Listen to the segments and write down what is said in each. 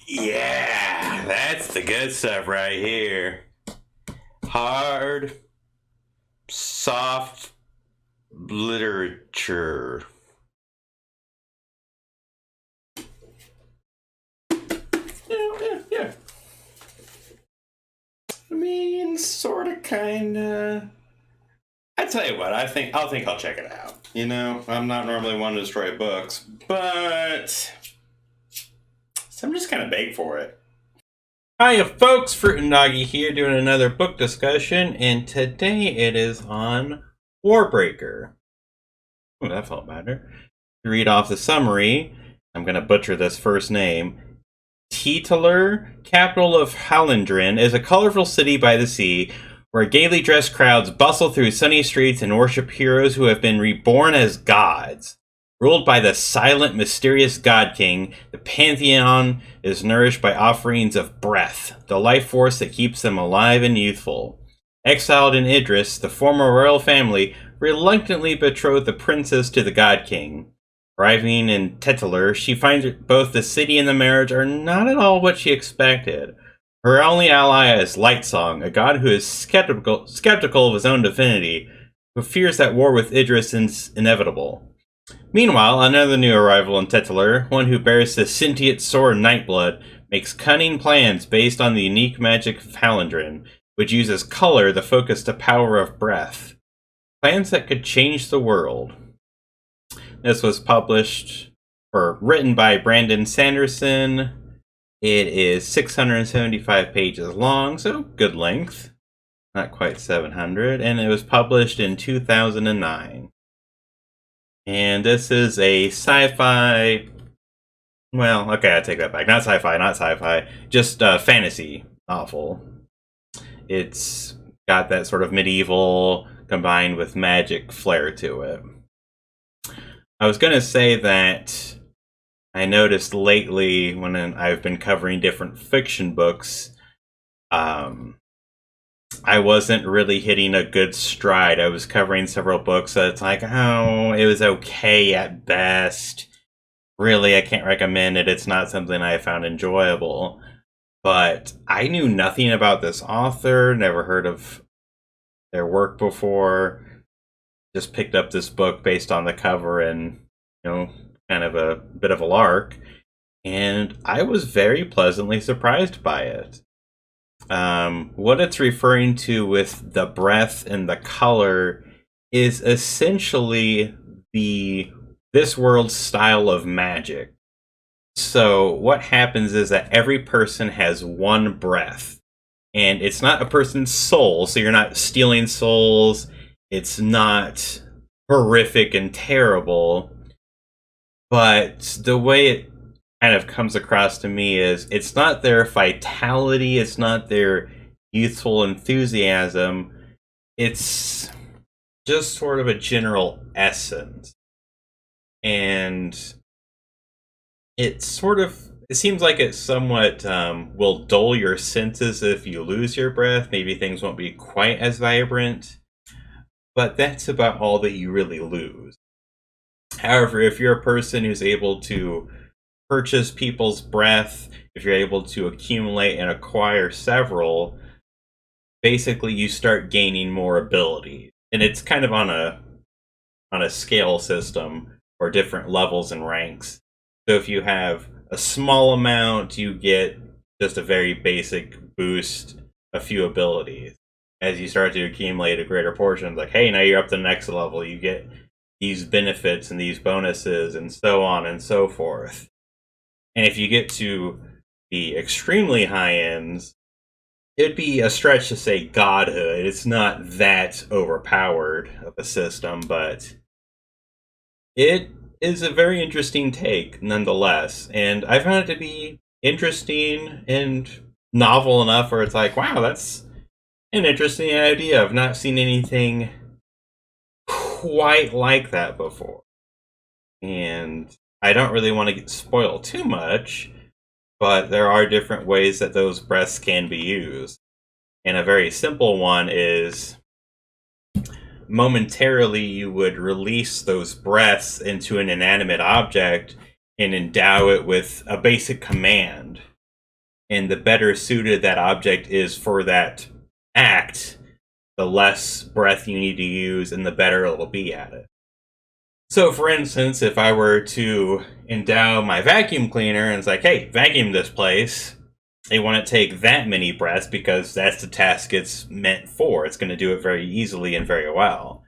Yeah, that's the good stuff right here. Hard, soft literature. Yeah. I mean, sort of, kind of. I tell you what, I think I'll check it out. You know, I'm not normally one to destroy books, but I'm just kind of big for it. Hiya, folks. Fruit and Doggy here, doing another book discussion, and today it is on Warbreaker. Oh, that felt better. To read off the summary, I'm going to butcher this first name. Titular, capital of Hallandrin, is a colorful city by the sea where gaily dressed crowds bustle through sunny streets and worship heroes who have been reborn as gods. Ruled by the silent, mysterious God King, the pantheon is nourished by offerings of breath, the life force that keeps them alive and youthful. Exiled in Idris, the former royal family reluctantly betrothed the princess to the God King. Arriving in Titular, she finds both the city and the marriage are not at all what she expected. Her only ally is Lightsong, a god who is skeptical of his own divinity, who fears that war with Idris is inevitable. Meanwhile, another new arrival in Titular, one who bears the sentient sword Nightblood, makes cunning plans based on the unique magic of Hallandrin, which uses color to focus the power of breath. Plans that could change the world. This was published or written by Brandon Sanderson. It is 675 pages long, so good length. Not quite 700. And it was published in 2009. And this is a sci-fi... Well, okay, I take that back. Not sci-fi. Just fantasy novel. It's got that sort of medieval combined with magic flair to it. I was going to say that I noticed lately when I've been covering different fiction books, I wasn't really hitting a good stride. I was covering several books that it's like, oh, it was okay at best. Really, I can't recommend it. It's not something I found enjoyable. But I knew nothing about this author, never heard of their work before. Just picked up this book based on the cover and, kind of a bit of a lark. And I was very pleasantly surprised by it. What it's referring to with the breath and the color is essentially this world's style of magic. So what happens is that every person has one breath. And it's not a person's soul, so you're not stealing souls. It's not horrific and terrible. But the way it kind of comes across to me is it's not their vitality, it's not their youthful enthusiasm. It's just sort of a general essence. And it seems like it somewhat will dull your senses if you lose your breath. Maybe things won't be quite as vibrant. But that's about all that you really lose. However, if you're a person who's able to purchase people's breath, if you're able to accumulate and acquire several, basically you start gaining more ability. And it's kind of on a scale system or different levels and ranks. So if you have a small amount, you get just a very basic boost, a few abilities. As you start to accumulate a greater portion, like, hey, now you're up to the next level, you get these benefits and these bonuses and so on and so forth. And if you get to the extremely high ends, it'd be a stretch to say godhood. It's not that overpowered of a system, but it is a very interesting take nonetheless. And I found it to be interesting and novel enough where it's like, wow, that's an interesting idea. I've not seen anything quite like that before. And I don't really want to spoil too much, but there are different ways that those breaths can be used. And a very simple one is momentarily you would release those breaths into an inanimate object and endow it with a basic command. and the better suited that object is for that act, the less breath you need to use and the better it'll be at it. So, for instance, if I were to endow my vacuum cleaner and it's like, hey, vacuum this place, it wouldn't take that many breaths because that's the task it's meant for. It's going to do it very easily and very well.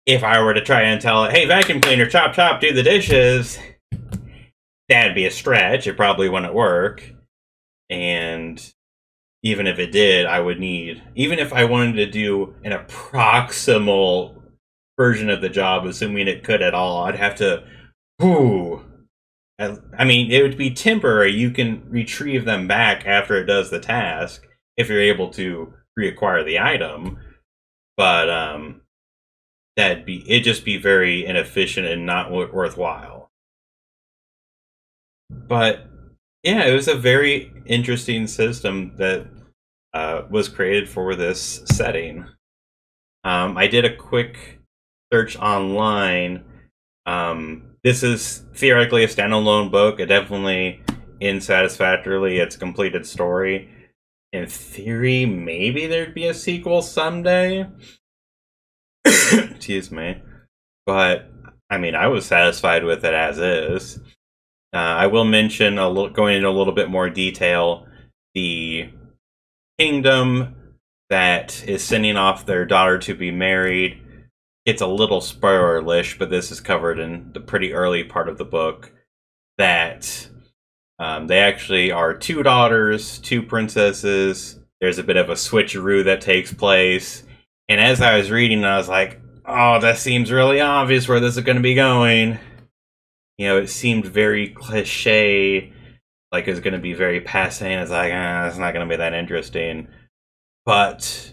If I were to try and tell it, hey, vacuum cleaner, chop, chop, do the dishes, that'd be a stretch. It probably wouldn't work. And even if it did, I would need, even if I wanted to do an approximal version of the job, assuming it could at all, I'd have to, whoo. I mean, it would be temporary. You can retrieve them back after it does the task if you're able to reacquire the item. But it'd just be very inefficient and not worthwhile. But yeah, it was a very interesting system that was created for this setting. I did a quick search online. This is theoretically a standalone book. It definitely ends satisfactorily its completed story. In theory, maybe there'd be a sequel someday. Excuse me. But, I mean, I was satisfied with it as is. I will mention, going into a little bit more detail, the kingdom that is sending off their daughter to be married. It's a little spoiler-ish, but this is covered in the pretty early part of the book, that they actually are two daughters, two princesses. There's a bit of a switcheroo that takes place. And as I was reading, I was like, oh, that seems really obvious where this is going to be going. You know, it seemed very cliche, like it's going to be very passé, and it's like, it's not going to be that interesting. But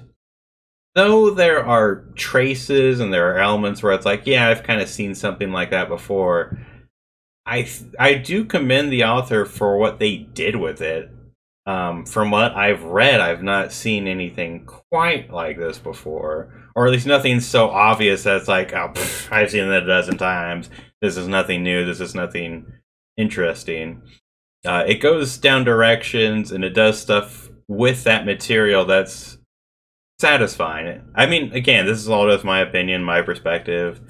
though there are traces and there are elements where it's like, yeah, I've kind of seen something like that before, I do commend the author for what they did with it. From what I've read, I've not seen anything quite like this before. Or at least nothing so obvious that it's like, oh, I've seen it a dozen times. This is nothing new. This is nothing interesting. It goes down directions and it does stuff with that material that's satisfying. I mean, again, this is all just my opinion, my perspective.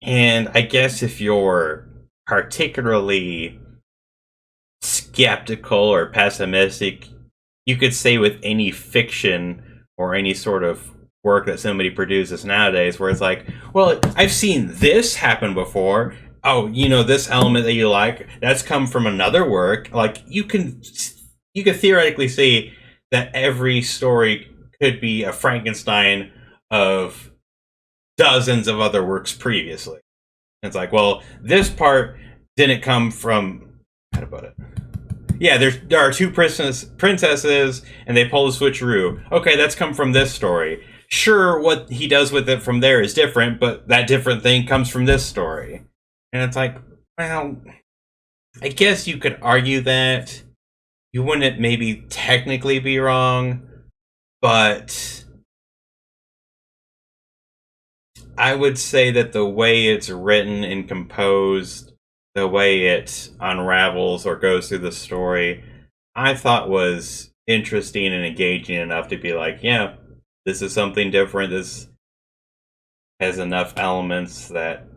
And I guess if you're particularly skeptical or pessimistic, you could say with any fiction or any sort of work that somebody produces nowadays where it's like, well, I've seen this happen before. Oh, you know, this element that you like, that's come from another work. Like, you could theoretically say that every story could be a Frankenstein of dozens of other works previously. It's like, well, this part didn't come from, how to put it? Yeah, there are two princesses, and they pull the switcheroo. Okay, that's come from this story. Sure, what he does with it from there is different, but that different thing comes from this story. And it's like, well, I guess you could argue that. You wouldn't maybe technically be wrong, but I would say that the way it's written and composed, the way it unravels or goes through the story, I thought was interesting and engaging enough to be like, yeah, this is something different. This has enough elements that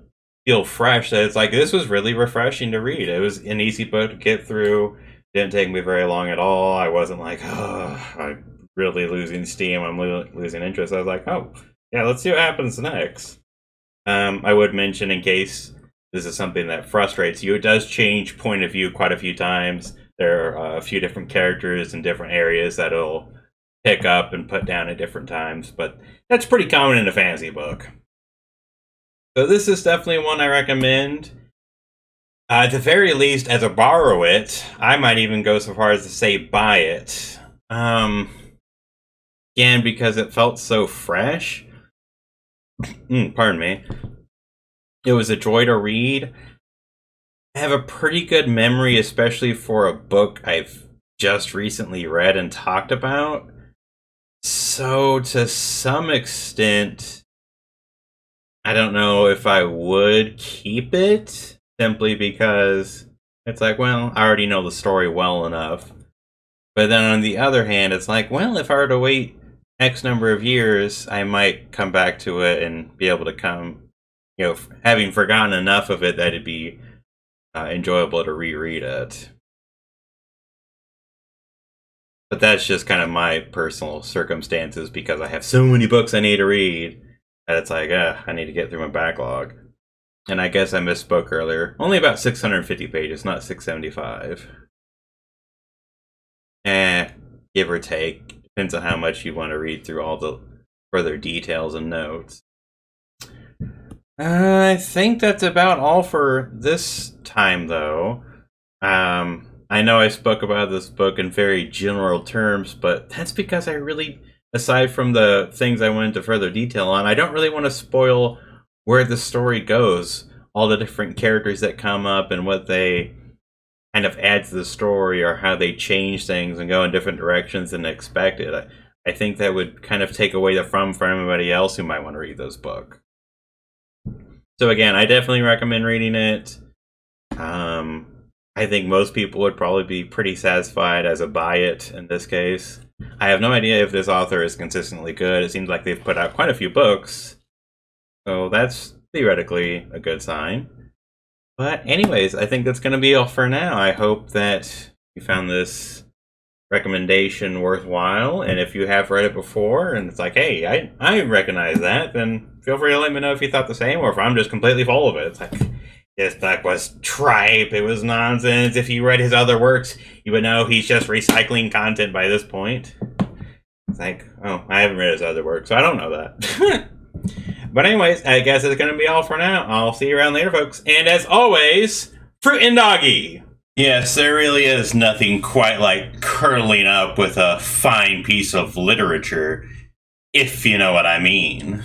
feel fresh that it's like, this was really refreshing to read. It was an easy book to get through. Didn't take me very long at all. I wasn't like, oh, I'm really losing steam. I'm losing interest. I was like, oh, yeah, let's see what happens next. I would mention, in case this is something that frustrates you, it does change point of view quite a few times. There are a few different characters in different areas that it'll pick up and put down at different times, but that's pretty common in a fantasy book. So this is definitely one I recommend. At the very least, as a borrow it, I might even go so far as to say buy it. Again, because it felt so fresh. Pardon me. It was a joy to read. I have a pretty good memory, especially for a book I've just recently read and talked about. So, to some extent, I don't know if I would keep it, simply because it's like, well, I already know the story well enough. But then on the other hand, it's like, well, if I were to wait X number of years, I might come back to it and be able to having forgotten enough of it that it'd be enjoyable to reread it. But that's just kind of my personal circumstances because I have so many books I need to read that it's like, I need to get through my backlog. And I guess I misspoke earlier. Only about 650 pages, not 675. Give or take. Depends on how much you want to read through all the further details and notes. I think that's about all for this time, though. I know I spoke about this book in very general terms, but that's because I really, aside from the things I went into further detail on, I don't really want to spoil where the story goes, all the different characters that come up and what they kind of add to the story or how they change things and go in different directions than expected. I think that would kind of take away the fun for everybody else who might want to read this book. So again, I definitely recommend reading it. I think most people would probably be pretty satisfied as a buy it in this case. I have no idea if this author is consistently good. It seems like they've put out quite a few books, so that's theoretically a good sign. But anyways, I think that's going to be all for now. I hope that you found this recommendation worthwhile, and if you have read it before and it's like, hey, I recognize that, then feel free to let me know if you thought the same or if I'm just completely full of it. It's like, this book was tripe, it was nonsense. If you read his other works, you would know he's just recycling content by this point. It's like, oh, I haven't read his other work, so I don't know that. But anyways, I guess it's going to be all for now. I'll see you around later, folks. And as always, fruit and doggy! Yes, there really is nothing quite like curling up with a fine piece of literature, if you know what I mean.